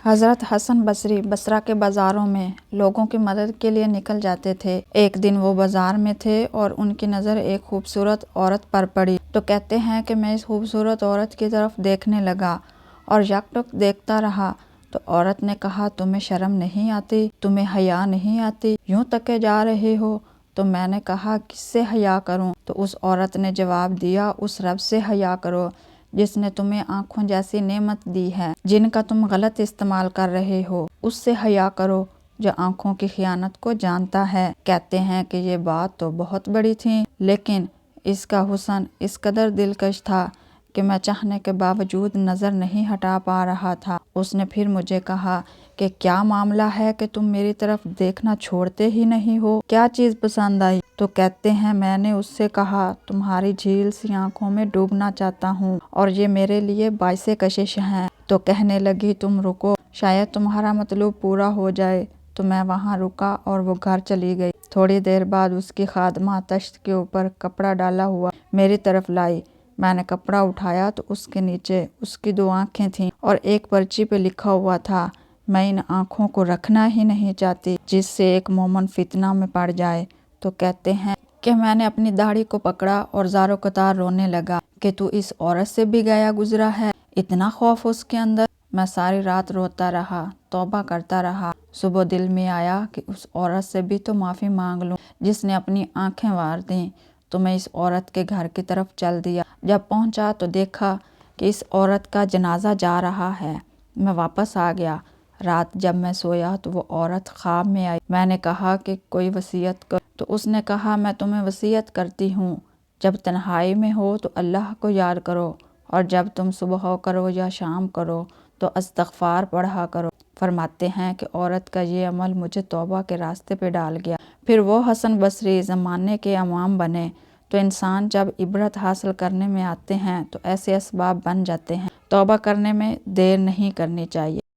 حضرت حسن بصری بصرہ کے بازاروں میں لوگوں کی مدد کے لیے نکل جاتے تھے۔ ایک دن وہ بازار میں تھے اور ان کی نظر ایک خوبصورت عورت پر پڑی تو کہتے ہیں کہ میں اس خوبصورت عورت کی طرف دیکھنے لگا اور یکٹک دیکھتا رہا تو عورت نے کہا، تمہیں شرم نہیں آتی؟ تمہیں حیا نہیں آتی؟ یوں تکے جا رہے ہو؟ تو میں نے کہا، کس سے حیا کروں؟ تو اس عورت نے جواب دیا، اس رب سے حیا کرو جس نے تمہیں آنکھوں جیسی نعمت دی ہے جن کا تم غلط استعمال کر رہے ہو، اس سے حیا کرو جو آنکھوں کی خیانت کو جانتا ہے۔ کہتے ہیں کہ یہ بات تو بہت بڑی تھی، لیکن اس کا حسن اس قدر دلکش تھا کہ میں چاہنے کے باوجود نظر نہیں ہٹا پا رہا تھا۔ اس نے پھر مجھے کہا کہ کیا معاملہ ہے کہ تم میری طرف دیکھنا چھوڑتے ہی نہیں ہو؟ کیا چیز پسند آئی؟ تو کہتے ہیں میں نے اس سے کہا، تمہاری جھیل سی آنکھوں میں ڈوبنا چاہتا ہوں اور یہ میرے لیے باعث کشش ہیں۔ تو کہنے لگی، تم رکو، شاید تمہارا مطلوب پورا ہو جائے۔ تو میں وہاں رکا اور وہ گھر چلی گئی۔ تھوڑی دیر بعد اس کی خادمہ تشت کے اوپر کپڑا ڈالا ہوا میری طرف لائی۔ میں نے کپڑا اٹھایا تو اس کے نیچے اس کی 2 آنکھیں تھیں اور ایک پرچی پہ لکھا ہوا تھا، میں ان آنکھوں کو رکھنا ہی نہیں چاہتی جس سے ایک مومن فتنہ میں پڑ جائے۔ تو کہتے ہیں کہ میں نے اپنی داڑھی کو پکڑا اور زارو قطار رونے لگا کہ تو اس عورت سے بھی گیا گزرا ہے، اتنا خوف اس کے اندر۔ میں ساری رات روتا رہا، توبہ کرتا رہا۔ صبح دل میں آیا کہ اس عورت سے بھی تو معافی مانگ لوں جس نے اپنی آنکھیں وار دیں۔ تو میں اس عورت کے گھر کی طرف چل دیا۔ جب پہنچا تو دیکھا کہ اس عورت کا جنازہ جا رہا ہے۔ میں واپس آ گیا۔ رات جب میں سویا تو وہ عورت خواب میں آئی۔ میں نے کہا کہ کوئی وصیت کر، تو اس نے کہا، میں تمہیں وصیت کرتی ہوں، جب تنہائی میں ہو تو اللہ کو یاد کرو اور جب تم صبح کرو یا شام کرو تو استغفار پڑھا کرو۔ فرماتے ہیں کہ عورت کا یہ عمل مجھے توبہ کے راستے پہ ڈال گیا۔ پھر وہ حسن بصری زمانے کے امام بنے۔ تو انسان جب عبرت حاصل کرنے میں آتے ہیں تو ایسے اسباب بن جاتے ہیں۔ توبہ کرنے میں دیر نہیں کرنی چاہیے۔